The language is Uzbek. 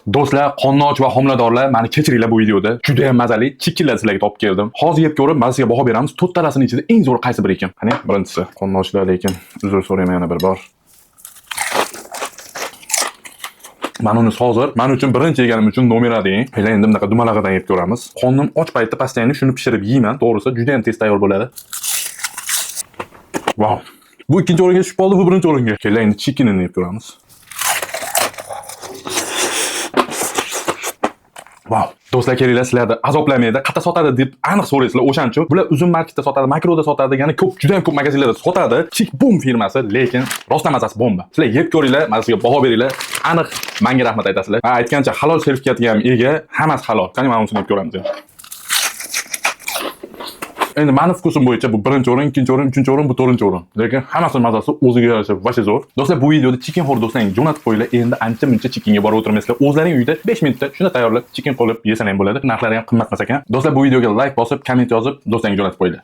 Do'stlar, qorni och va homiladorlar, meni kechiringlar bu videoda. Juda ham mazali chikillar sizlarga topib keldim. Hozir yeb ko'rib, mazasiga baho beramiz. To'rttalasini ichida eng zo'ri qaysi biri ekan? Qani, birinchisi. Qorni ochlar, lekin uzr so'rayman yana bir bor. Mana uni hozir men uchun birinchi yeganim uchun nomer deng. Hali endi bunaqa dumalag'idan yeb ko'ramiz. Qornim och paytda pastayni shuni pishirib yeyman. To'g'risi juda ham tez tayyor bo'ladi. Wow. Bu ikkinchi o'ringa tushib qoldi, bu birinchi o'ringa. Keling endi chickenini yeb ko'ramiz. Wow. Do'stlar, kelinglar, sizlarni azoblamaydi. Qayerda sotadi deb aniq so'raysizlar. O'shancha bular uzun marketda sotadi, makroda sotadi, ya'ni ko'p, juda ham ko'p magazinlarda sotadi. Chick Boom firmasi, lekin rostlamasasi bomba. Sizlar yeb ko'ringlar, mazasiga baho beringlar. Aniq menga rahmat aytasizlar. Ha, aytgancha halol sertifikatiga ham ega, hammasi halol. Qani mana uni yeb ko'ramiz. Endi meni fukusim bo'yicha bu birinchi o'rin, ikkinchi o'rin, uchinchi o'rin, bu to'rtinchi o'rin. Lekin hammasi mazasi o'ziga yarasha vasha zo'r. Do'stlar, bu videoda chicken xo'r do'stlaringiz jo'natib qo'yinglar. Endi ancha-muncha chickenga borib o'tirmaysizlar. O'zlaring uyda 5 minutda shuni tayyorlab chicken qilib yesangiz ham bo'ladi. Narxlari ham qimmat emas ekan. Do'stlar, bu videoga like bosib, komment yozib, do'stlaringiz jo'natib qo'yinglar.